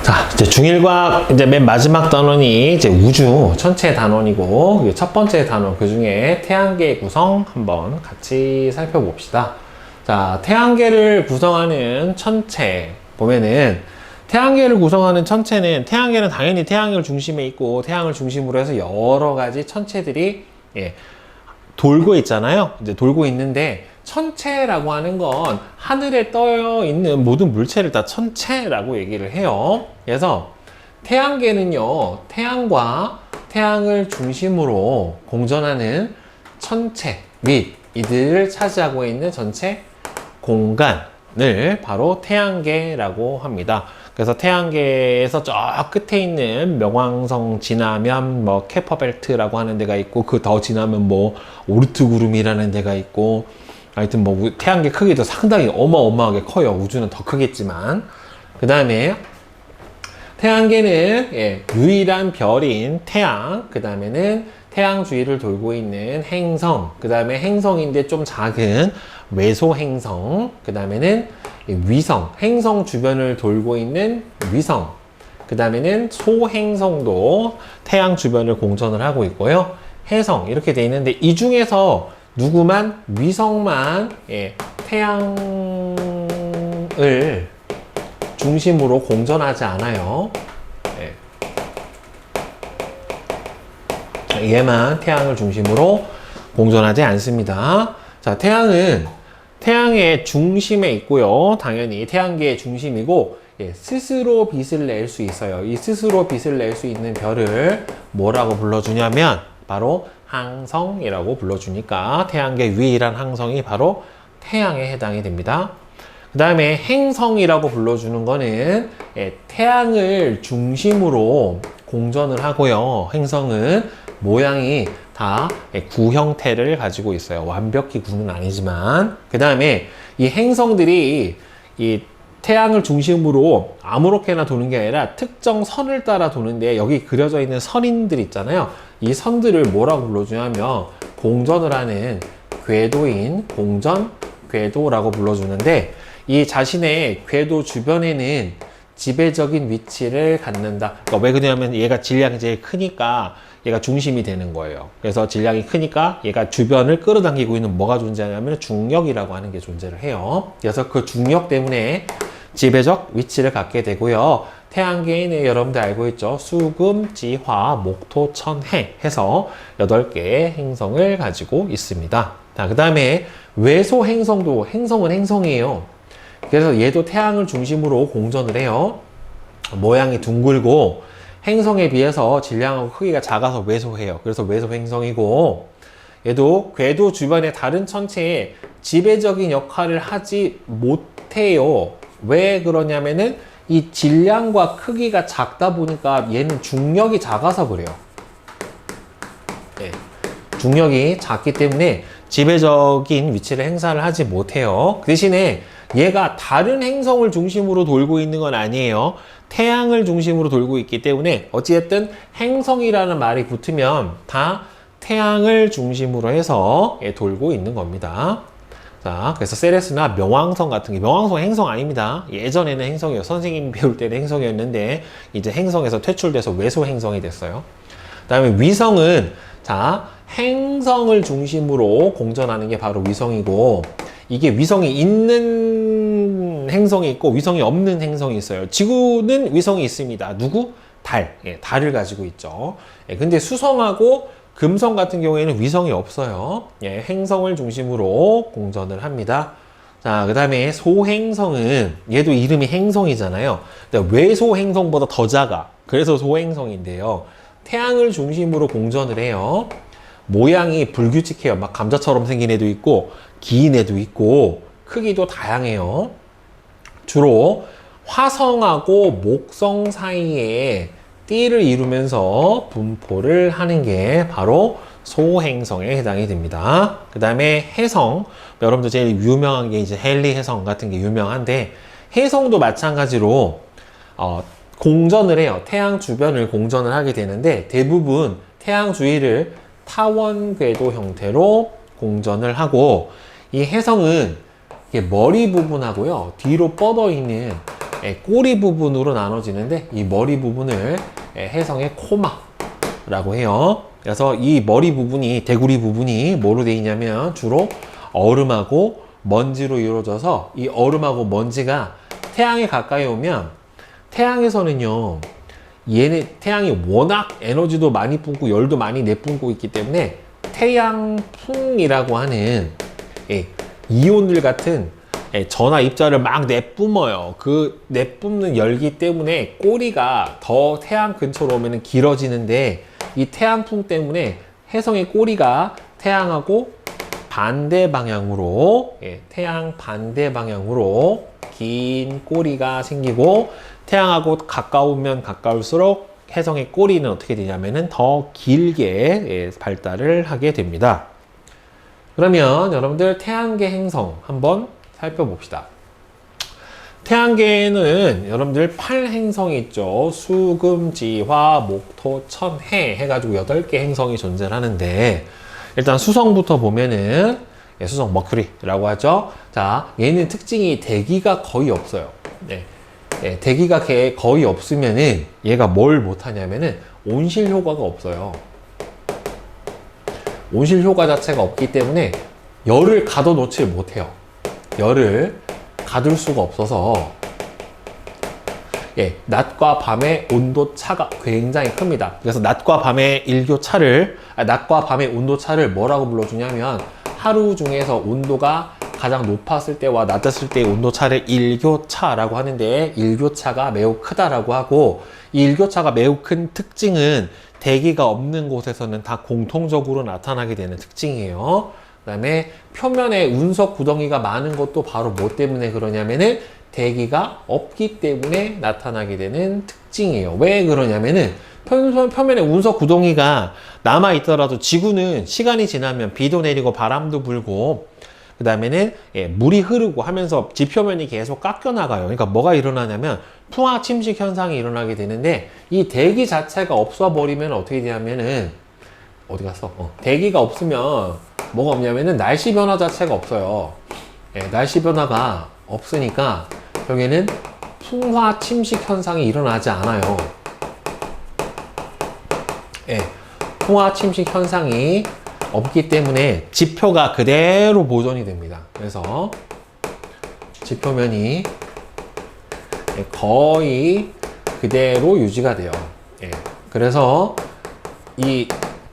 자, 이제 중1과학 이제 맨 마지막 단원이 이제 우주 천체 단원이고, 첫 번째 단원 그 중에 태양계 구성 한번 같이 살펴봅시다. 자, 태양계를 구성하는 천체 보면은, 태양계를 구성하는 천체는, 태양계는 당연히 태양을 중심에 있고 태양을 중심으로 해서 여러 가지 천체들이 돌고 있잖아요. 이제 돌고 있는데, 천체라고 하는 건 하늘에 떠 있는 모든 물체를 다 천체라고 얘기를 해요. 그래서 태양계는요, 태양과 태양을 중심으로 공전하는 천체 및 이들을 차지하고 있는 전체 공간을 바로 태양계라고 합니다. 그래서 태양계에서 저 끝에 있는 명왕성 지나면 뭐 케퍼벨트라고 하는 데가 있고, 그 더 지나면 뭐 오르트 구름이라는 데가 있고, 하여튼 뭐 태양계 크기도 상당히 어마어마하게 커요. 우주는 더 크겠지만. 그 다음에 태양계는 유일한 별인 태양, 그 다음에는 태양 주위를 돌고 있는 행성, 그 다음에 행성인데 좀 작은 외소 행성, 그 다음에는 위성, 행성 주변을 돌고 있는 위성, 그 다음에는 소행성도 태양 주변을 공전을 하고 있고요. 해성 이렇게 돼 있는데, 이 중에서 누구만, 위성만 태양을 중심으로 공전하지 않아요. 얘만 태양을 중심으로 공전하지 않습니다. 자, 태양은 태양의 중심에 있고요. 당연히 태양계의 중심이고, 스스로 빛을 낼 수 있어요. 이 스스로 빛을 낼 수 있는 별을 뭐라고 불러주냐면 바로 항성이라고 불러주니까 태양계 유일한 항성이 바로 태양에 해당이 됩니다. 그 다음에 행성이라고 불러주는 거는 태양을 중심으로 공전을 하고요. 행성은 모양이 다 구 형태를 가지고 있어요. 완벽히 구는 아니지만. 그 다음에 이 행성들이 이 태양을 중심으로 아무렇게나 도는 게 아니라 특정 선을 따라 도는데, 여기 그려져 있는 선인들 있잖아요. 이 선들을 뭐라고 불러주냐면 공전을 하는 궤도인 공전 궤도라고 불러주는데, 이 자신의 궤도 주변에는 지배적인 위치를 갖는다. 그러니까 왜 그러냐면 얘가 질량이 제일 크니까 얘가 중심이 되는 거예요. 그래서 질량이 크니까 얘가 주변을 끌어당기고 있는 뭐가 존재하냐면 중력이라고 하는 게 존재를 해요. 그래서 그 중력 때문에 지배적 위치를 갖게 되고요. 태양계에는 여러분들 알고 있죠? 수금, 지화, 목토, 천, 해 해서 8개의 행성을 가지고 있습니다. 자, 그 다음에 외소 행성도, 행성은 행성이에요. 그래서 얘도 태양을 중심으로 공전을 해요. 모양이 둥글고 행성에 비해서 질량하고 크기가 작아서 외소해요. 그래서 외소 행성이고, 얘도 궤도 주변의 다른 천체에 지배적인 역할을 하지 못해요. 왜 그러냐면은 이 질량과 크기가 작다 보니까 얘는 중력이 작아서 그래요. 중력이 작기 때문에 지배적인 위치를 행사를 하지 못해요. 그 대신에 얘가 다른 행성을 중심으로 돌고 있는 건 아니에요. 태양을 중심으로 돌고 있기 때문에 어찌됐든 행성이라는 말이 붙으면 다 태양을 중심으로 해서 돌고 있는 겁니다. 자, 그래서 세레스나 명왕성 같은 게, 명왕성 행성 아닙니다. 예전에는 행성이었어요. 선생님 배울 때는 행성이었는데 이제 행성에서 퇴출돼서 외소 행성이 됐어요. 그 다음에 위성은, 자, 행성을 중심으로 공전하는 게 바로 위성이고, 이게 위성이 있는 행성이 있고 위성이 없는 행성이 있어요. 지구는 위성이 있습니다. 누구? 달. 달을 가지고 있죠. 근데 수성하고 금성 같은 경우에는 위성이 없어요. 행성을 중심으로 공전을 합니다. 자, 그 다음에 소행성은, 얘도 이름이 행성이잖아요. 외소행성보다 더 작아. 그래서 소행성인데요. 태양을 중심으로 공전을 해요. 모양이 불규칙해요. 막 감자처럼 생긴 애도 있고 긴 애도 있고 크기도 다양해요. 주로 화성하고 목성 사이에 띠를 이루면서 분포를 하는 게 바로 소행성에 해당이 됩니다. 그 다음에 해성, 여러분들 제일 유명한 게 이제 헨리 해성 같은 게 유명한데, 해성도 마찬가지로 공전을 해요. 태양 주변을 공전을 하게 되는데, 대부분 태양 주위를 타원 궤도 형태로 공전을 하고, 이 해성은 머리 부분하고요, 뒤로 뻗어 있는 꼬리 부분으로 나눠지는데 이 머리 부분을 혜성의 코마라고 해요. 그래서 이 머리 부분이, 대구리 부분이 뭐로 되어 있냐면 주로 얼음하고 먼지로 이루어져서 이 얼음하고 먼지가 태양에 가까이 오면 태양에서는요, 태양이 워낙 에너지도 많이 뿜고 열도 많이 내뿜고 있기 때문에 태양풍이라고 하는 이온들 같은 전하 입자를 막 내뿜어요. 그 내뿜는 열기 때문에 꼬리가 더 태양 근처로 오면 길어지는데 이 태양풍 때문에 혜성의 꼬리가 태양하고 반대 방향으로, 태양 반대 방향으로 긴 꼬리가 생기고 태양하고 가까우면 가까울수록 혜성의 꼬리는 어떻게 되냐면은 더 길게 발달을 하게 됩니다. 그러면 여러분들 태양계 행성 한번 살펴봅시다. 태양계에는 여러분들 8행성이 있죠. 수, 금, 지, 화, 목, 토, 천, 해 해가지고 8개 행성이 존재하는데 일단 수성부터 보면은 수성 머큐리라고 하죠. 자, 얘는 특징이 대기가 거의 없어요. 대기가 거의 없으면은 얘가 뭘 못하냐면은 온실 효과가 없어요. 온실 효과 자체가 없기 때문에 열을 가둬놓지 못해요. 열을 가둘 수가 없어서 낮과 밤의 온도 차가 굉장히 큽니다. 그래서 낮과 밤의 낮과 밤의 온도 차를 뭐라고 불러주냐면 하루 중에서 온도가 가장 높았을 때와 낮았을 때의 온도 차를 일교차라고 하는데 일교차가 매우 크다라고 하고 이 일교차가 매우 큰 특징은 대기가 없는 곳에서는 다 공통적으로 나타나게 되는 특징이에요. 그 다음에 표면에 운석 구덩이가 많은 것도 바로 뭐 때문에 그러냐면은 대기가 없기 때문에 나타나게 되는 특징이에요. 왜 그러냐면은 표면에 운석 구덩이가 남아 있더라도 지구는 시간이 지나면 비도 내리고 바람도 불고 그 다음에는 물이 흐르고 하면서 지표면이 계속 깎여 나가요. 그러니까 뭐가 일어나냐면 풍화 침식 현상이 일어나게 되는데 이 대기 자체가 없어 버리면 어떻게 되냐면은 어디 갔어? 대기가 없으면 뭐가 없냐면은 날씨 변화 자체가 없어요. 날씨 변화가 없으니까 여기에는 풍화 침식 현상이 일어나지 않아요. 풍화 침식 현상이 없기 때문에 지표가 그대로 보존이 됩니다. 그래서 지표면이 거의 그대로 유지가 돼요. 그래서 이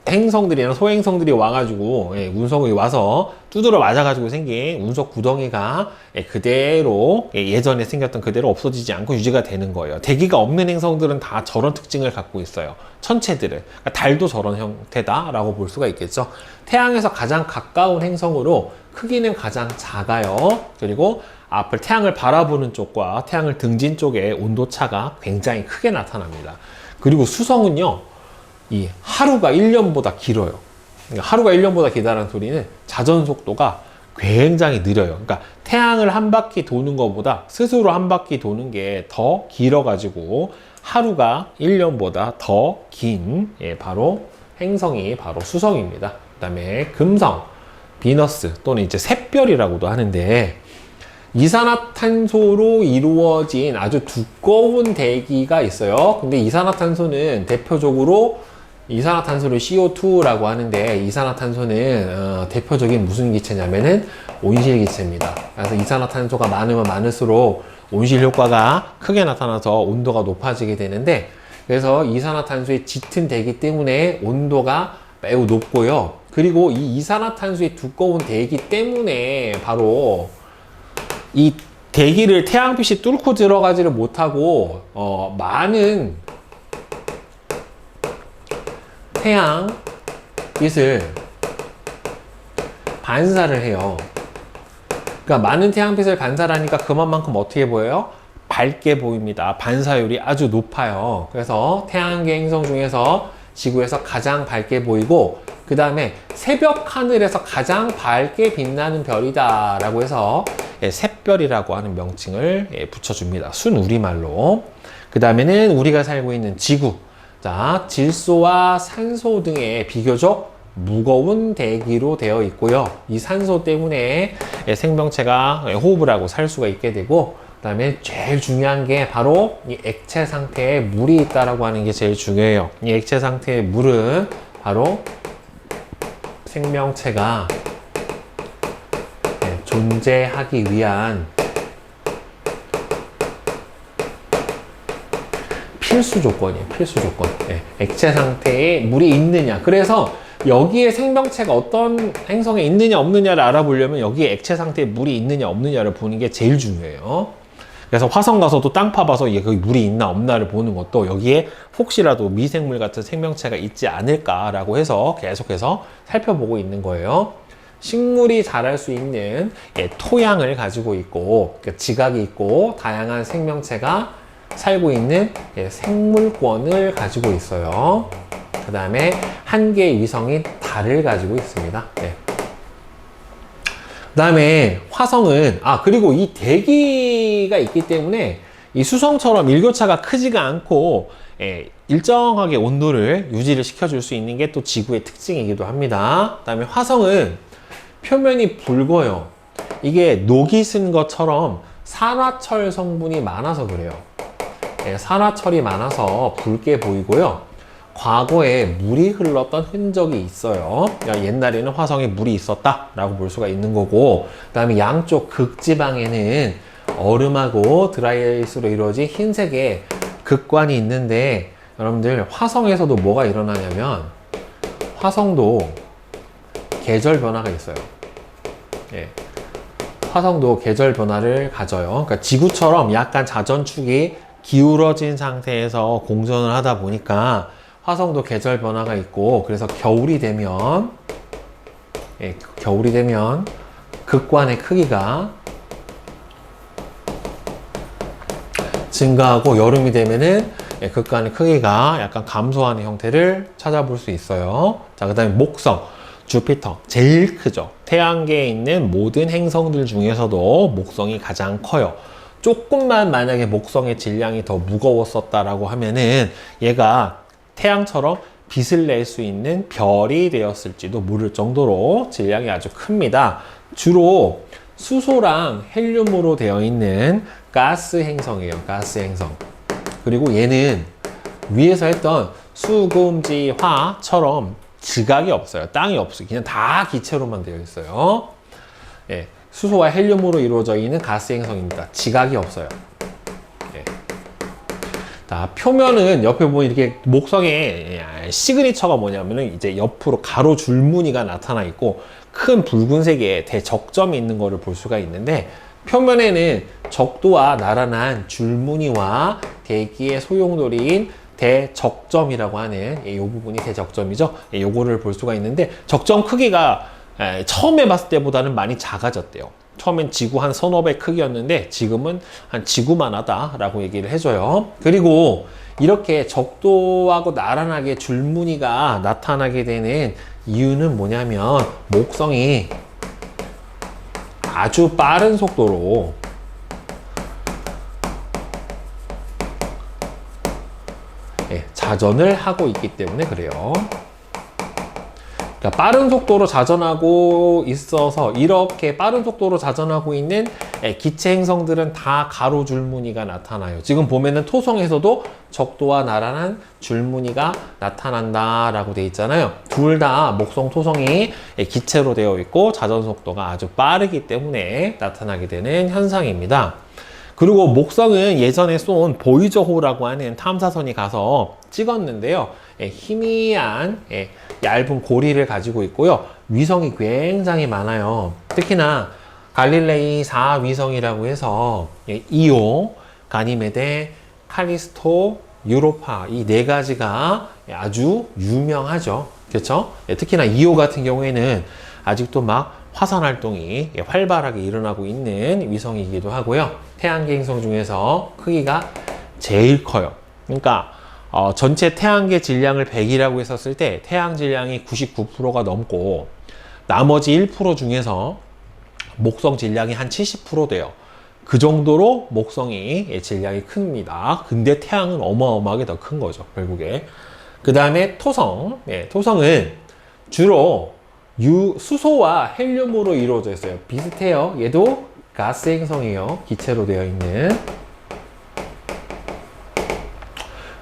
행성들이나 소행성들이 와가지고 운석이 와서 두드러 맞아가지고 생긴 운석 구덩이가 그대로 예전에 생겼던 그대로 없어지지 않고 유지가 되는 거예요. 대기가 없는 행성들은 다 저런 특징을 갖고 있어요. 천체들은. 그러니까 달도 저런 형태다라고 볼 수가 있겠죠. 태양에서 가장 가까운 행성으로 크기는 가장 작아요. 그리고 앞을 태양을 바라보는 쪽과 태양을 등진 쪽의 온도차가 굉장히 크게 나타납니다. 그리고 수성은요, 이 하루가 1년보다 길어요. 그러니까 하루가 1년보다 길다는 소리는 자전 속도가 굉장히 느려요. 그러니까 태양을 한 바퀴 도는 것보다 스스로 한 바퀴 도는 게 더 길어가지고 하루가 1년보다 더 긴 바로 행성이 바로 수성입니다. 그 다음에 금성, 비너스 또는 이제 샛별이라고도 하는데 이산화탄소로 이루어진 아주 두꺼운 대기가 있어요. 근데 이산화탄소는 대표적으로 이산화탄소를 CO2라고 하는데 이산화탄소는 대표적인 무슨 기체냐면은 온실기체입니다. 그래서 이산화탄소가 많으면 많을수록 온실 효과가 크게 나타나서 온도가 높아지게 되는데 그래서 이산화탄소의 짙은 대기 때문에 온도가 매우 높고요. 그리고 이 이산화탄소의 두꺼운 대기 때문에 바로 이 대기를 태양빛이 뚫고 들어가지를 못하고 많은 태양빛을 반사를 해요. 그러니까 많은 태양빛을 반사를 하니까 그만큼 어떻게 보여요? 밝게 보입니다. 반사율이 아주 높아요. 그래서 태양계 행성 중에서 지구에서 가장 밝게 보이고 그 다음에 새벽 하늘에서 가장 밝게 빛나는 별이다 라고 해서 샛별이라고 하는 명칭을 붙여줍니다. 순우리말로. 그 다음에는 우리가 살고 있는 지구. 자, 질소와 산소 등의 비교적 무거운 대기로 되어 있고요. 이 산소 때문에 생명체가 호흡을 하고 살 수가 있게 되고 그 그다음에 제일 중요한 게 바로 이 액체 상태에 물이 있다라고 하는 게 제일 중요해요. 이 액체 상태의 물은 바로 생명체가 존재하기 위한 필수 조건이에요. 필수 조건. 액체 상태에 물이 있느냐. 그래서 여기에 생명체가 어떤 행성에 있느냐 없느냐를 알아보려면 여기에 액체 상태에 물이 있느냐 없느냐를 보는 게 제일 중요해요. 그래서 화성 가서도 땅 파봐서 거기 물이 있나 없나를 보는 것도 여기에 혹시라도 미생물 같은 생명체가 있지 않을까라고 해서 계속해서 살펴보고 있는 거예요. 식물이 자랄 수 있는 토양을 가지고 있고 지각이 있고 다양한 생명체가 살고 있는 생물권을 가지고 있어요. 그 다음에 한 개의 위성인 달을 가지고 있습니다. 그 다음에 화성은 그리고 이 대기가 있기 때문에 이 수성처럼 일교차가 크지가 않고 일정하게 온도를 유지를 시켜줄 수 있는 게 또 지구의 특징이기도 합니다. 그 다음에 화성은 표면이 붉어요. 이게 녹이 쓴 것처럼 산화철 성분이 많아서 그래요. 산화철이 많아서 붉게 보이고요. 과거에 물이 흘렀던 흔적이 있어요. 그러니까 옛날에는 화성에 물이 있었다라고 볼 수가 있는 거고, 그 다음에 양쪽 극지방에는 얼음하고 드라이아이스로 이루어진 흰색의 극관이 있는데, 여러분들 화성에서도 뭐가 일어나냐면 화성도 계절 변화가 있어요. 화성도 계절 변화를 가져요. 그러니까 지구처럼 약간 자전축이 기울어진 상태에서 공전을 하다 보니까 화성도 계절 변화가 있고, 그래서 겨울이 되면 극관의 크기가 증가하고, 여름이 되면은 극관의 크기가 약간 감소하는 형태를 찾아볼 수 있어요. 자, 그 다음에 목성, 주피터 제일 크죠. 태양계에 있는 모든 행성들 중에서도 목성이 가장 커요. 조금만 만약에 목성의 질량이 더 무거웠었다라고 하면은 얘가 태양처럼 빛을 낼 수 있는 별이 되었을지도 모를 정도로 질량이 아주 큽니다. 주로 수소랑 헬륨으로 되어 있는 가스 행성이에요. 가스 행성. 그리고 얘는 위에서 했던 수금지화처럼 지각이 없어요. 땅이 없어요. 그냥 다 기체로만 되어 있어요. 수소와 헬륨으로 이루어져 있는 가스 행성입니다. 지각이 없어요. 자, 표면은 옆에 보면 이렇게 목성의 시그니처가 뭐냐면은 이제 옆으로 가로 줄무늬가 나타나 있고 큰 붉은색의 대적점이 있는 것을 볼 수가 있는데, 표면에는 적도와 나란한 줄무늬와 대기의 소용돌이인 대적점이라고 하는 이 부분이 대적점이죠. 요거를 볼 수가 있는데, 적점 크기가 처음에 봤을 때보다는 많이 작아졌대요. 처음엔 지구 한 서너 배 크기였는데 지금은 한 지구만 하다라고 얘기를 해줘요. 그리고 이렇게 적도하고 나란하게 줄무늬가 나타나게 되는 이유는 뭐냐면, 목성이 아주 빠른 속도로 자전을 하고 있기 때문에 그래요. 그러니까 빠른 속도로 자전하고 있어서, 이렇게 빠른 속도로 자전하고 있는 기체 행성들은 다 가로 줄무늬가 나타나요. 지금 보면은 토성에서도 적도와 나란한 줄무늬가 나타난다라고 돼 있잖아요. 둘 다 목성, 토성이 기체로 되어 있고 자전 속도가 아주 빠르기 때문에 나타나게 되는 현상입니다. 그리고 목성은 예전에 쏜 보이저호라고 하는 탐사선이 가서 찍었는데요. 희미한 얇은 고리를 가지고 있고요. 위성이 굉장히 많아요. 특히나 갈릴레이 4위성이라고 해서 이오, 가니메데, 칼리스토, 유로파, 이 네 가지가 아주 유명하죠. 그렇죠? 특히나 이오 같은 경우에는 아직도 막 화산 활동이 활발하게 일어나고 있는 위성이기도 하고요. 태양계 행성 중에서 크기가 제일 커요. 그러니까 전체 태양계 질량을 100이라고 했었을 때 태양 질량이 99%가 넘고, 나머지 1% 중에서 목성 질량이 한 70% 돼요. 그 정도로 목성이 질량이 큽니다. 근데 태양은 어마어마하게 더 큰 거죠, 결국에. 그 다음에 토성. 토성은 주로 수소와 헬륨으로 이루어져 있어요. 비슷해요. 얘도 가스 행성이에요. 기체로 되어 있는.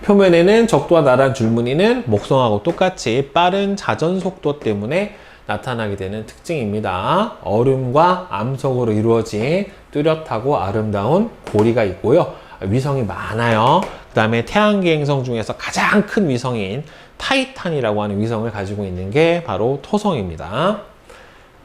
표면에는 적도와 나란 줄무늬는 목성하고 똑같이 빠른 자전 속도 때문에 나타나게 되는 특징입니다. 얼음과 암석으로 이루어진 뚜렷하고 아름다운 고리가 있고요. 위성이 많아요. 그 다음에 태양계 행성 중에서 가장 큰 위성인 타이탄이라고 하는 위성을 가지고 있는 게 바로 토성입니다.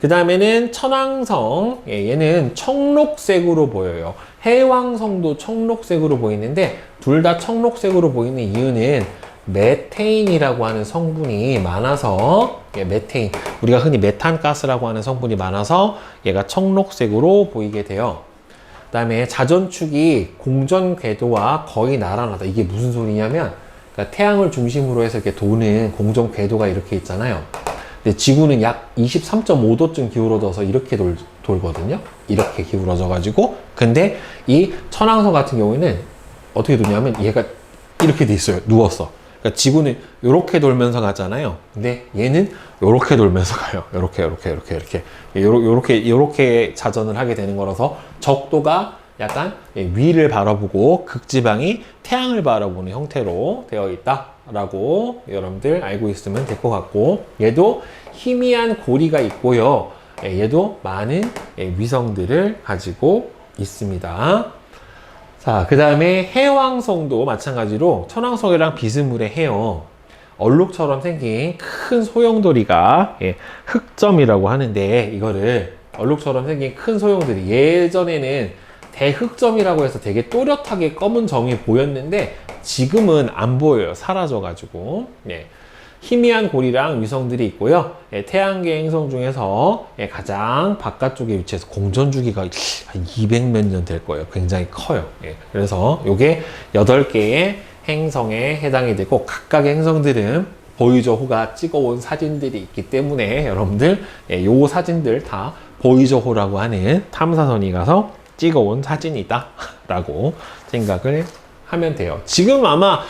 그 다음에는 천왕성. 얘는 청록색으로 보여요. 해왕성도 청록색으로 보이는데 둘 다 청록색으로 보이는 이유는 메테인이라고 하는 성분이 많아서, 메테인, 우리가 흔히 메탄가스라고 하는 성분이 많아서 얘가 청록색으로 보이게 돼요. 그 다음에 자전축이 공전 궤도와 거의 나란하다. 이게 무슨 소리냐면, 그러니까 태양을 중심으로 해서 이렇게 도는 공전 궤도가 이렇게 있잖아요. 근데 지구는 약 23.5도쯤 기울어져서 이렇게 돌거든요. 이렇게 기울어져 가지고. 근데 이 천왕성 같은 경우에는 어떻게 도냐면 얘가 이렇게 돼 있어요. 누웠어. 그러니까 지구는 이렇게 돌면서 가잖아요. 근데 얘는 이렇게 돌면서 가요. 이렇게 자전을 하게 되는 거라서 적도가 약간 위를 바라보고 극지방이 태양을 바라보는 형태로 되어 있다라고 여러분들 알고 있으면 될 것 같고, 얘도 희미한 고리가 있고요. 얘도 많은 위성들을 가지고 있습니다. 자, 그 다음에 해왕성도 마찬가지로 천왕성이랑 비스무리해 해요. 얼룩처럼 생긴 큰 소용돌이가 흑점이라고 하는데, 이거를 얼룩처럼 생긴 큰 소용돌이, 예전에는 대흑점이라고 해서 되게 또렷하게 검은 점이 보였는데 지금은 안 보여요. 사라져가지고. 희미한 고리랑 위성들이 있고요. 태양계 행성 중에서 가장 바깥쪽에 위치해서 공전주기가 한 200몇 년 될 거예요. 굉장히 커요. 그래서 이게 8개의 행성에 해당이 되고, 각각의 행성들은 보이저 호가 찍어온 사진들이 있기 때문에 여러분들 요 사진들 다 보이저 호라고 하는 탐사선이 가서 찍어온 사진이다 라고 생각을 하면 돼요. 지금 아마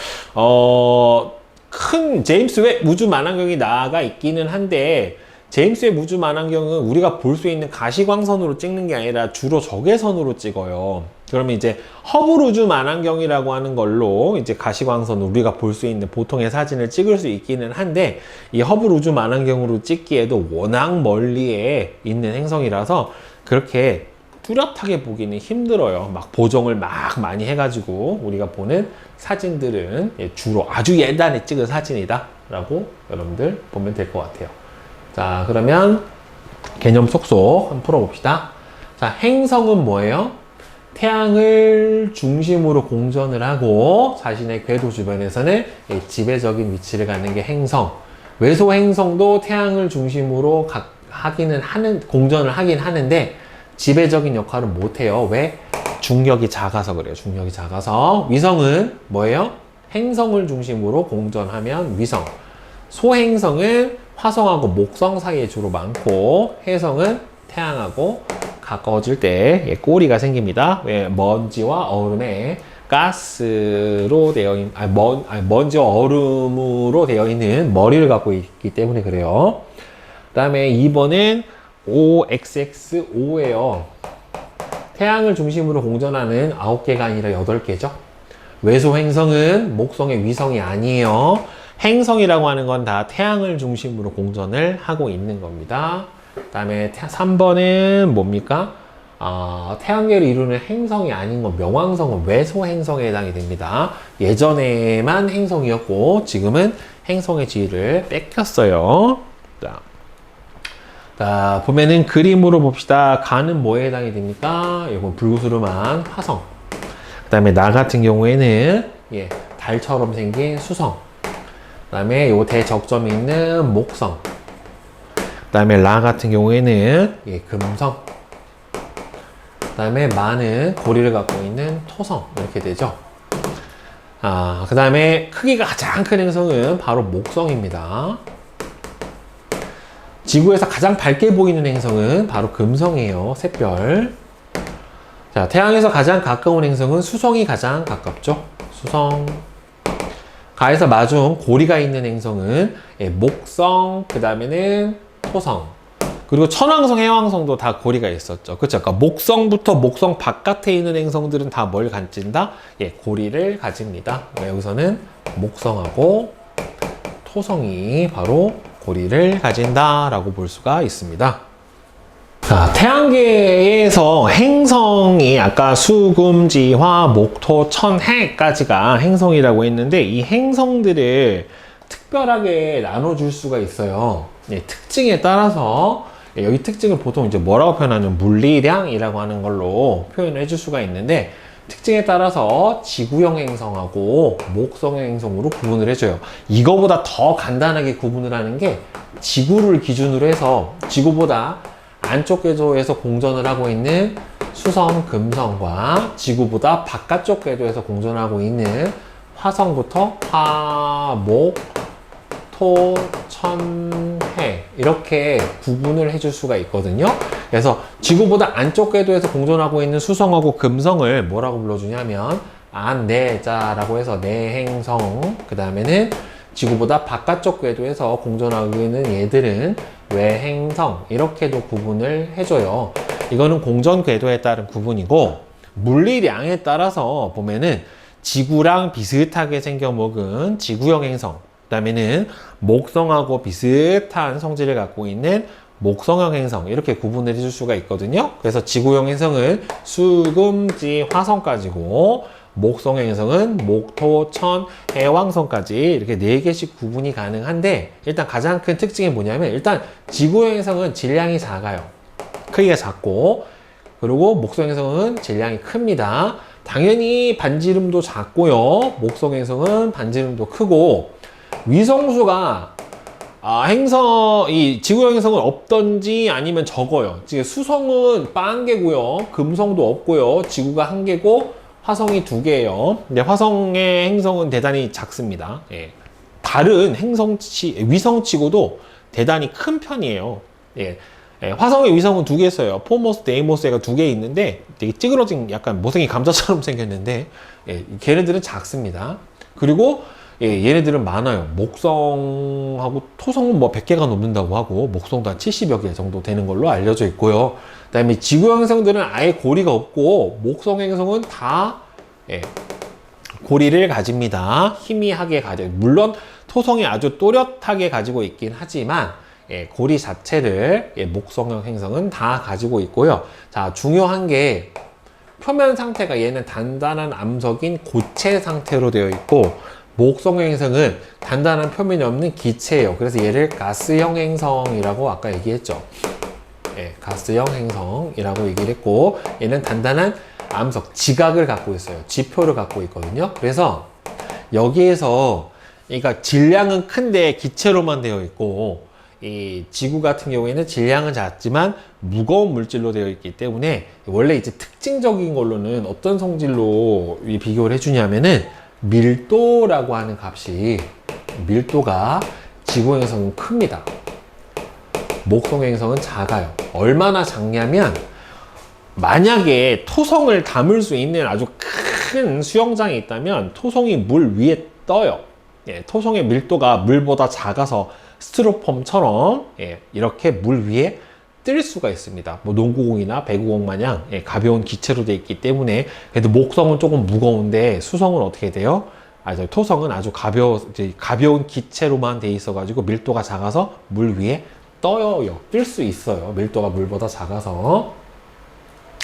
큰 제임스 웹 우주 만환경이 나가 있기는 한데, 제임스 웹 우주 만환경은 우리가 볼 수 있는 가시광선으로 찍는 게 아니라 주로 적외선으로 찍어요. 그러면 이제 허블 우주 만환경이라고 하는 걸로 이제 가시광선으로 우리가 볼 수 있는 보통의 사진을 찍을 수 있기는 한데, 이 허블 우주 만환경으로 찍기에도 워낙 멀리에 있는 행성이라서 그렇게 뚜렷하게 보기는 힘들어요. 막 보정을 막 많이 해가지고 우리가 보는 사진들은 주로 아주 예전에 찍은 사진이다 라고 여러분들 보면 될 것 같아요. 자, 그러면 개념 쏙쏙 한번 풀어봅시다. 자, 행성은 뭐예요? 태양을 중심으로 공전을 하고 자신의 궤도 주변에서는 지배적인 위치를 갖는 게 행성. 외소 행성도 태양을 중심으로 공전을 하긴 하는데 지배적인 역할은 못해요. 왜? 중력이 작아서 그래요. 중력이 작아서. 위성은 뭐예요? 행성을 중심으로 공전하면 위성. 소행성은 화성하고 목성 사이에 주로 많고, 해성은 태양하고 가까워질 때 꼬리가 생깁니다. 왜? 먼지와 얼음에 가스로 되어 있는, 먼지와 얼음으로 되어 있는 머리를 갖고 있기 때문에 그래요. 그 다음에 2번은 OXX5예요. 태양을 중심으로 공전하는 9개가 아니라 8개죠. 외소 행성은 목성의 위성이 아니에요. 행성이라고 하는 건 다 태양을 중심으로 공전을 하고 있는 겁니다. 그 다음에 3번은 뭡니까? 태양계를 이루는 행성이 아닌 건 명왕성은 외소 행성에 해당이 됩니다. 예전에만 행성이었고 지금은 행성의 지위를 뺏겼어요. 자, 보면은 그림으로 봅시다. 간은 뭐에 해당이 됩니까? 이건 불구스름한 화성. 그 다음에 나 같은 경우에는 달처럼 생긴 수성. 그 다음에 요 대적점이 있는 목성. 그 다음에 라 같은 경우에는 금성. 그 다음에 마는 고리를 갖고 있는 토성. 이렇게 되죠. 그 다음에 크기가 가장 큰 행성은 바로 목성입니다. 지구에서 가장 밝게 보이는 행성은 바로 금성이에요. 샛별. 자, 태양에서 가장 가까운 행성은 수성이 가장 가깝죠. 수성. 가에서 마중 고리가 있는 행성은 목성, 그 다음에는 토성. 그리고 천왕성, 해왕성도 다 고리가 있었죠. 그렇죠? 그러니까 목성부터 목성 바깥에 있는 행성들은 다 뭘 가진다? 예, 고리를 가집니다. 여기서는 목성하고 토성이 바로 고리를 가진다라고 볼 수가 있습니다. 자, 태양계에서 행성이 아까 수, 금, 지, 화, 목, 토, 천, 해까지가 행성이라고 했는데 이 행성들을 특별하게 나눠줄 수가 있어요. 예, 특징에 따라서 여기 특징을 보통 이제 뭐라고 표현하냐면 물리량이라고 하는 걸로 표현을 해줄 수가 있는데 특징에 따라서 지구형 행성하고 목성 행성으로 구분을 해줘요. 이거보다 더 간단하게 구분을 하는 게 지구를 기준으로 해서 지구보다 안쪽 궤도에서 공전을 하고 있는 수성, 금성과 지구보다 바깥쪽 궤도에서 공전하고 있는 화성부터 화, 목, 토, 천, 해 이렇게 구분을 해줄 수가 있거든요. 그래서 지구보다 안쪽 궤도에서 공전하고 있는 수성하고 금성을 뭐라고 불러주냐면 안내자라고 해서 내행성, 그 다음에는 지구보다 바깥쪽 궤도에서 공전하고 있는 얘들은 외행성 이렇게도 구분을 해줘요. 이거는 공전 궤도에 따른 구분이고 물리량에 따라서 보면은 지구랑 비슷하게 생겨 먹은 지구형 행성, 그 다음에는 목성하고 비슷한 성질을 갖고 있는 목성형 행성 이렇게 구분을 해줄 수가 있거든요. 그래서 지구형 행성은 수, 금, 지, 화성까지고 목성형 행성은 목, 토, 천, 해, 왕성까지 이렇게 4개씩 구분이 가능한데 일단 가장 큰 특징이 뭐냐면 일단 지구형 행성은 질량이 작아요. 크기가 작고 그리고 목성 행성은 질량이 큽니다. 당연히 반지름도 작고요. 목성 행성은 반지름도 크고 위성수가 이 지구형 행성은 없던지 아니면 적어요. 지금 수성은 1개고요. 금성도 없고요. 지구가 1개고 화성이 2개예요. 근데 화성의 행성은 대단히 작습니다. 예. 다른 위성치고도 대단히 큰 편이에요. 예. 예. 화성의 위성은 2개 있어요. 포모스, 데이모스가 2개 있는데 되게 찌그러진 약간 모생이 감자처럼 생겼는데 예. 걔네들은 작습니다. 그리고 예, 얘네들은 많아요. 목성하고 토성은 뭐 100개가 넘는다고 하고 목성도 한 70여 개 정도 되는 걸로 알려져 있고요. 그 다음에 지구형 행성들은 아예 고리가 없고 목성 행성은 다 예, 고리를 가집니다. 희미하게 가져. 물론 토성이 아주 또렷하게 가지고 있긴 하지만 예, 고리 자체를 예, 목성형 행성은 다 가지고 있고요. 자, 중요한 게 표면 상태가 얘는 단단한 암석인 고체 상태로 되어 있고 목성 행성은 단단한 표면이 없는 기체예요. 그래서 얘를 가스형 행성이라고 아까 얘기했죠. 예, 가스형 행성이라고 얘기를 했고 얘는 단단한 암석, 지각을 갖고 있어요. 지표를 갖고 있거든요. 그래서 여기에서 그러니까 질량은 큰데 기체로만 되어 있고 이 지구 같은 경우에는 질량은 작지만 무거운 물질로 되어 있기 때문에 원래 이제 특징적인 걸로는 어떤 성질로 비교를 해주냐면은 밀도라고 하는 값이 밀도가 지구형 행성은 큽니다. 목성 행성은 작아요. 얼마나 작냐면 만약에 토성을 담을 수 있는 아주 큰 수영장이 있다면 토성이 물 위에 떠요. 예, 토성의 밀도가 물보다 작아서 스티로폼처럼 예, 이렇게 물 위에 뜰 수가 있습니다. 뭐 농구공이나 배구공 마냥 예, 가벼운 기체로 되어 있기 때문에 그래도 목성은 조금 무거운데 수성은 어떻게 돼요? 토성은 아주 가벼운 기체로만 되어 있어 가지고 밀도가 작아서 물 위에 떠요. 뜰 수 있어요. 밀도가 물보다 작아서.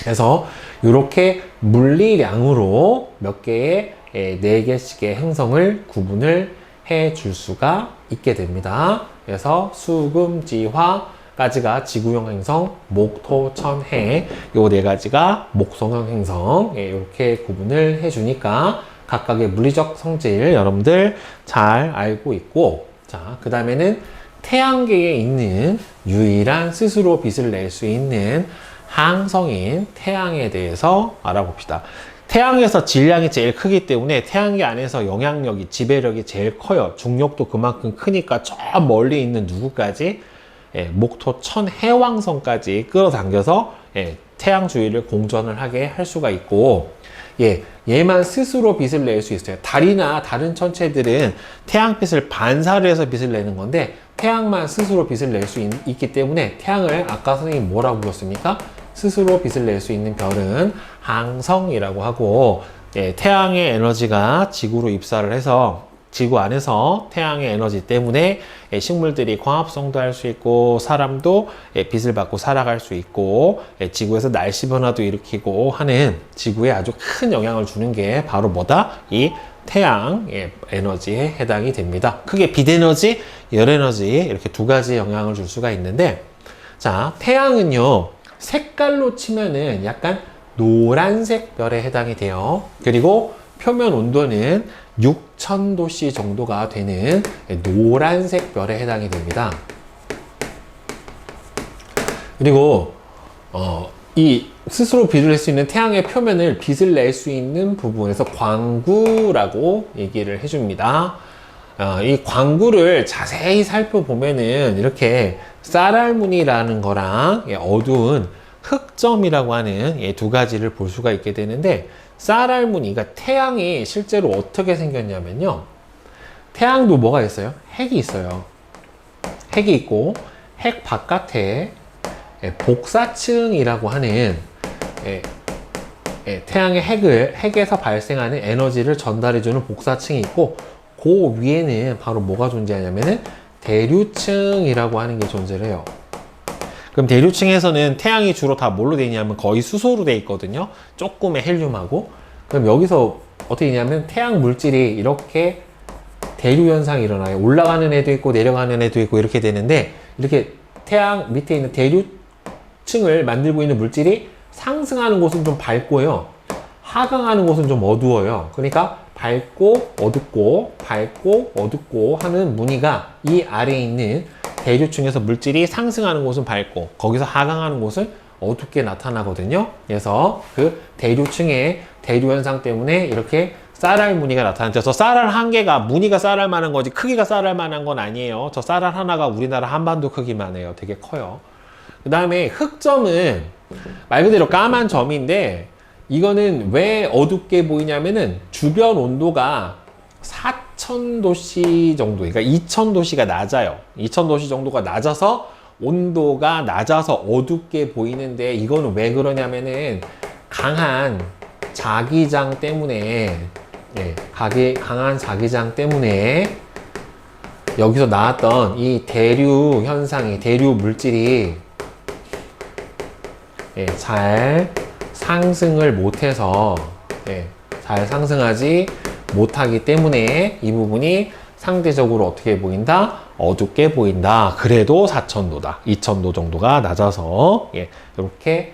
그래서 이렇게 물리량으로 몇 개의 4개씩의 행성을 구분을 해 줄 수가 있게 됩니다. 그래서 수, 금, 지, 화 까지가 지구형 행성, 목, 토, 천, 해 요 4가지가 목성형 행성 이렇게 구분을 해주니까 각각의 물리적 성질 여러분들 잘 알고 있고 자, 그 다음에는 태양계에 있는 유일한 스스로 빛을 낼 수 있는 항성인 태양에 대해서 알아봅시다. 태양에서 질량이 제일 크기 때문에 태양계 안에서 영향력이, 지배력이 제일 커요. 중력도 그만큼 크니까 저 멀리 있는 누구까지? 예, 목토 천 해왕성까지 끌어당겨서 예, 태양 주위를 공전을 하게 할 수가 있고 얘만 스스로 빛을 낼 수 있어요. 달이나 다른 천체들은 태양빛을 반사를 해서 빛을 내는 건데 태양만 스스로 빛을 낼 수 있기 때문에 태양을 아까 선생님이 뭐라고 불렀습니까? 스스로 빛을 낼 수 있는 별은 항성이라고 하고, 태양의 에너지가 지구로 입사를 해서 지구 안에서 태양의 에너지 때문에 식물들이 광합성도 할 수 있고 사람도 빛을 받고 살아갈 수 있고 지구에서 날씨 변화도 일으키고 하는 지구에 아주 큰 영향을 주는 게 바로 뭐다? 이 태양 에너지에 해당이 됩니다. 크게 빛 에너지, 열 에너지 이렇게 두 가지 영향을 줄 수가 있는데, 자, 태양은요 색깔로 치면은 약간 노란색 별에 해당이 돼요. 그리고 표면 온도는 6000도씨 정도가 되는 노란색 별에 해당이 됩니다. 그리고 이 스스로 빛을 낼 수 있는 태양의 표면을 빛을 낼 수 있는 부분에서 광구라고 얘기를 해줍니다. 이 광구를 자세히 살펴보면은 이렇게 쌀알무늬라는 거랑 어두운 흑점이라고 하는 두 가지를 볼 수가 있게 되는데, 쌀알무늬가 태양이 실제로 어떻게 생겼냐면요, 태양도 뭐가 있어요? 핵이 있어요. 핵이 있고 핵 바깥에 복사층이라고 하는 태양의 핵에서 발생하는 에너지를 전달해주는 복사층이 있고, 그 위에는 바로 뭐가 존재하냐면은 대류층이라고 하는 게 존재를 해요. 그럼 대류층에서는 태양이 주로 다 뭘로 되어 있냐면 거의 수소로 되어 있거든요. 조금의 헬륨하고. 그럼 여기서 어떻게 되냐면 태양 물질이 이렇게 대류 현상이 일어나요. 올라가는 애도 있고 내려가는 애도 있고 이렇게 되는데, 이렇게 태양 밑에 있는 대류층을 만들고 있는 물질이 상승하는 곳은 좀 밝고요, 하강하는 곳은 좀 어두워요. 그러니까 밝고 어둡고 밝고 어둡고 하는 무늬가 이 아래에 있는 대류층에서 물질이 상승하는 곳은 밝고 거기서 하강하는 곳은 어둡게 나타나거든요. 그래서 그 대류층의 대류 현상 때문에 이렇게 쌀알 무늬가 나타나죠. 저 쌀알 한 개가 무늬가 쌀알 만한 거지 크기가 쌀알 만한 건 아니에요. 저 쌀알 하나가 우리나라 한반도 크기만 해요. 되게 커요. 그 다음에 흑점은 말 그대로 까만 점인데, 이거는 왜 어둡게 보이냐면은 주변 온도가 4000도씨 정도, 그러니까 2000도씨가 낮아요. 2000도씨 정도가 낮아서 온도가 낮아서 어둡게 보이는데, 이거는 왜 그러냐면은 강한 자기장 때문에, 강한 자기장 때문에 여기서 나왔던 이 대류 현상이, 대류 물질이 잘 상승을 못해서, 잘 상승하지 못하기 때문에 이 부분이 상대적으로 어떻게 보인다? 어둡게 보인다. 그래도 4000도다. 2000도 정도가 낮아서, 이렇게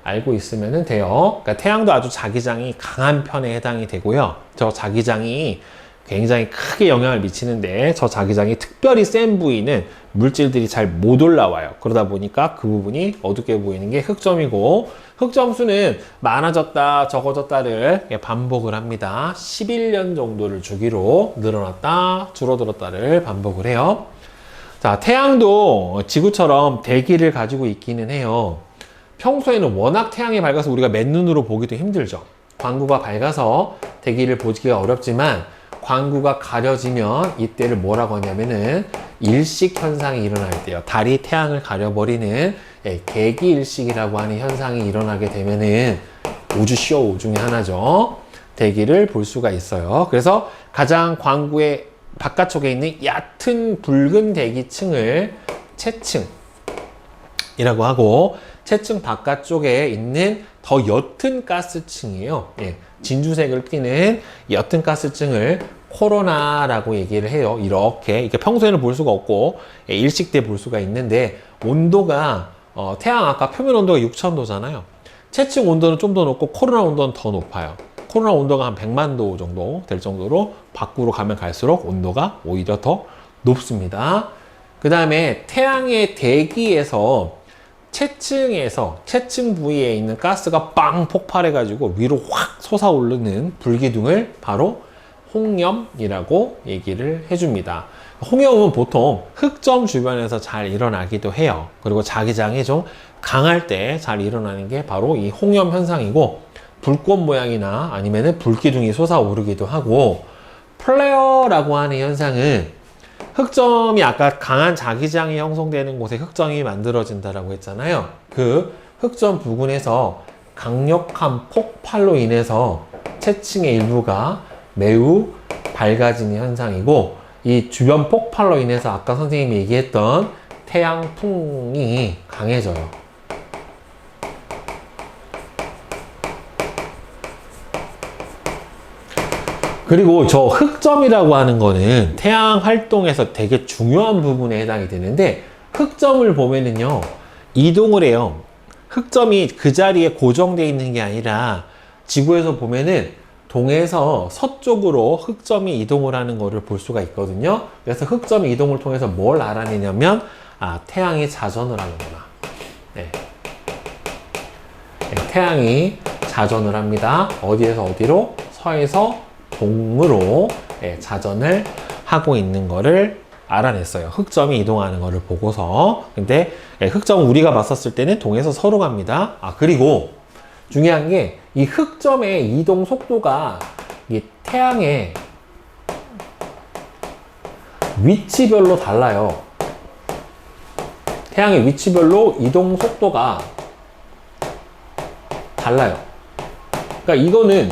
알고 있으면 돼요. 그러니까 태양도 아주 자기장이 강한 편에 해당이 되고요. 저 자기장이 굉장히 크게 영향을 미치는데, 저 자기장이 특별히 센 부위는 물질들이 잘 못 올라와요. 그러다 보니까 그 부분이 어둡게 보이는 게 흑점이고, 흑점수는 많아졌다 적어졌다를 반복을 합니다. 11년 정도를 주기로 늘어났다 줄어들었다를 반복을 해요. 자, 태양도 지구처럼 대기를 가지고 있기는 해요. 평소에는 워낙 태양이 밝아서 우리가 맨눈으로 보기도 힘들죠. 광구가 밝아서 대기를 보기가 어렵지만, 광구가 가려지면 이때를 뭐라고 하냐면은 일식 현상이 일어날 때요. 달이 태양을 가려버리는 개기일식이라고 하는 현상이 일어나게 되면은 우주쇼 중에 하나죠. 대기를 볼 수가 있어요. 그래서 가장 광구의 바깥쪽에 있는 얕은 붉은 대기층을 채층이라고 하고, 채층 바깥쪽에 있는 더 옅은 가스층이에요. 진주색을 띠는 옅은 가스층을 코로나라고 얘기를 해요. 이렇게 평소에는 볼 수가 없고 일식 때 볼 수가 있는데, 온도가 태양 아까 표면 온도가 6000도잖아요. 채층 온도는 좀 더 높고 코로나 온도는 더 높아요. 코로나 온도가 한 100만 도 정도 될 정도로 밖으로 가면 갈수록 온도가 오히려 더 높습니다. 그 다음에 태양의 대기에서 채층 부위에 있는 가스가 빵 폭발해 가지고 위로 확 솟아오르는 불기둥을 바로 홍염이라고 얘기를 해줍니다. 홍염은 보통 흑점 주변에서 잘 일어나기도 해요. 그리고 자기장이 좀 강할 때 잘 일어나는 게 바로 이 홍염 현상이고, 불꽃 모양이나 아니면은 불기둥이 솟아오르기도 하고, 플레어라고 하는 현상은 흑점이 아까 강한 자기장이 형성되는 곳에 흑점이 만들어진다라고 했잖아요. 그 흑점 부근에서 강력한 폭발로 인해서 채층의 일부가 매우 밝아지는 현상이고, 이 주변 폭발로 인해서 아까 선생님이 얘기했던 태양풍이 강해져요. 그리고 저 흑점이라고 하는 거는 태양 활동에서 되게 중요한 부분에 해당이 되는데, 흑점을 보면은요, 이동을 해요. 흑점이 그 자리에 고정되어 있는 게 아니라 지구에서 보면은 동에서 서쪽으로 흑점이 이동을 하는 거를 볼 수가 있거든요. 그래서 흑점 이동을 통해서 뭘 알아내냐면, 태양이 자전을 하는구나. 네. 네, 태양이 자전을 합니다. 어디에서 어디로? 서에서 동으로 자전을 하고 있는 거를 알아냈어요. 흑점이 이동하는 거를 보고서. 근데 흑점 우리가 봤었을 때는 동에서 서로 갑니다. 그리고 중요한 게 이 흑점의 이동 속도가 이 태양의 위치별로 달라요. 태양의 위치별로 이동 속도가 달라요. 그러니까 이거는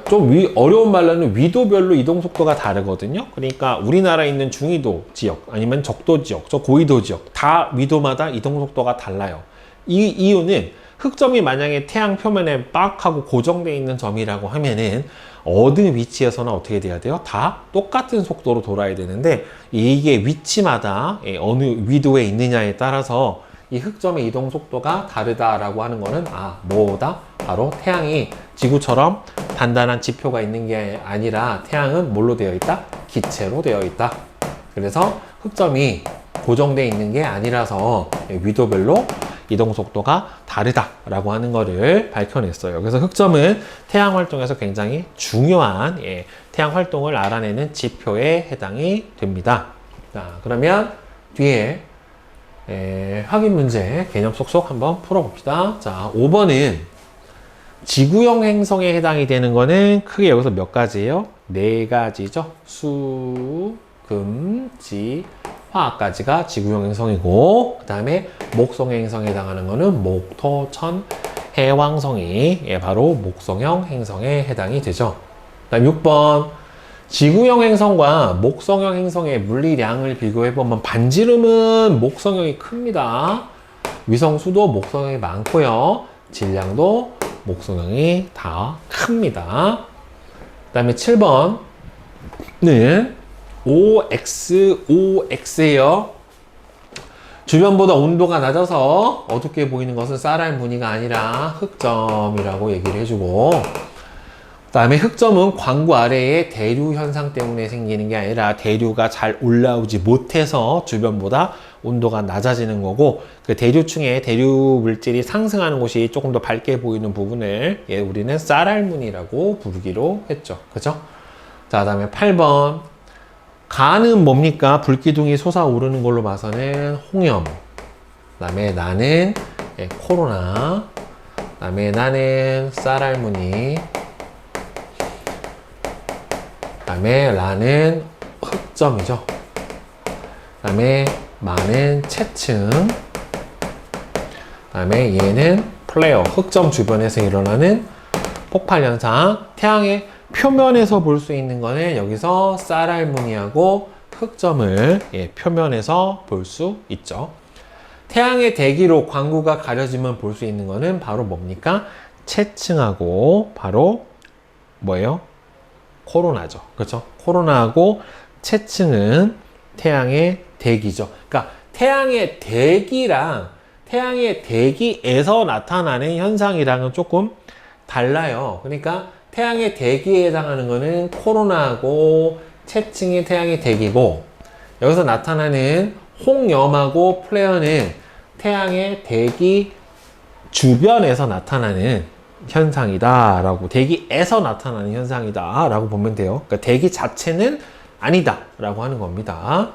좀 어려운 말로는 위도별로 이동 속도가 다르거든요. 그러니까 우리나라에 있는 중위도 지역 아니면 적도 지역, 저 고위도 지역 다 위도마다 이동 속도가 달라요. 이 이유는 흑점이 만약에 태양 표면에 빡 하고 고정되어 있는 점이라고 하면은 어느 위치에서나 어떻게 돼야 돼요? 다 똑같은 속도로 돌아야 되는데, 이게 위치마다 어느 위도에 있느냐에 따라서 이 흑점의 이동 속도가 다르다라고 하는 거는 뭐다? 바로 태양이 지구처럼 단단한 지표가 있는 게 아니라 태양은 뭘로 되어 있다? 기체로 되어 있다. 그래서 흑점이 고정되어 있는 게 아니라서 위도별로 이동 속도가 다르다라고 하는 거를 밝혀냈어요. 그래서 흑점은 태양 활동에서 굉장히 중요한 태양 활동을 알아내는 지표에 해당이 됩니다. 자, 그러면 뒤에 확인 문제 개념 쏙쏙 한번 풀어봅시다. 자, 5번은 지구형 행성에 해당이 되는 거는 크게 여기서 몇 가지예요? 4가지죠. 수, 금, 지, 화까지가 지구형 행성이고, 그 다음에 목성형 행성에 해당하는 거는 목, 토, 천, 해, 왕성이 바로 목성형 행성에 해당이 되죠. 그 다음 6번 지구형 행성과 목성형 행성의 물리량을 비교해보면 반지름은 목성형이 큽니다. 위성수도 목성형이 많고요. 질량도 목성형이 다 큽니다. 그 다음에 7번은 OXOX예요. 주변보다 온도가 낮아서 어둡게 보이는 것은 쌀알 무늬가 아니라 흑점이라고 얘기를 해주고, 그 다음에 흑점은 광구 아래의 대류 현상 때문에 생기는 게 아니라 대류가 잘 올라오지 못해서 주변보다 온도가 낮아지는 거고, 그 대류층에 대류 물질이 상승하는 곳이 조금 더 밝게 보이는 부분을 우리는 쌀알 무늬라고 부르기로 했죠. 그죠? 자, 그 다음에 8번 가는 뭡니까? 불기둥이 솟아오르는 걸로 봐서는 홍염, 그 다음에 나는 코로나, 그 다음에 나는 쌀알무늬, 그 다음에 라는 흑점이죠. 그 다음에 마는 채층, 그 다음에 얘는 플레어, 흑점 주변에서 일어나는 폭발 현상. 태양의 표면에서 볼 수 있는 거는 여기서 쌀알무늬하고 흑점을 표면에서 볼 수 있죠. 태양의 대기로 광구가 가려지면 볼 수 있는 거는 바로 뭡니까? 채층하고 바로 뭐예요? 코로나죠. 그렇죠? 코로나하고 채층은 태양의 대기죠. 그러니까 태양의 대기랑 태양의 대기에서 나타나는 현상이랑은 조금 달라요. 그러니까 태양의 대기에 해당하는 거는 코로나하고 채층이 태양의 대기고, 여기서 나타나는 홍염하고 플레어는 태양의 대기 주변에서 나타나는 현상이다 라고, 대기에서 나타나는 현상이다 라고 보면 돼요. 그러니까 대기 자체는 아니다 라고 하는 겁니다.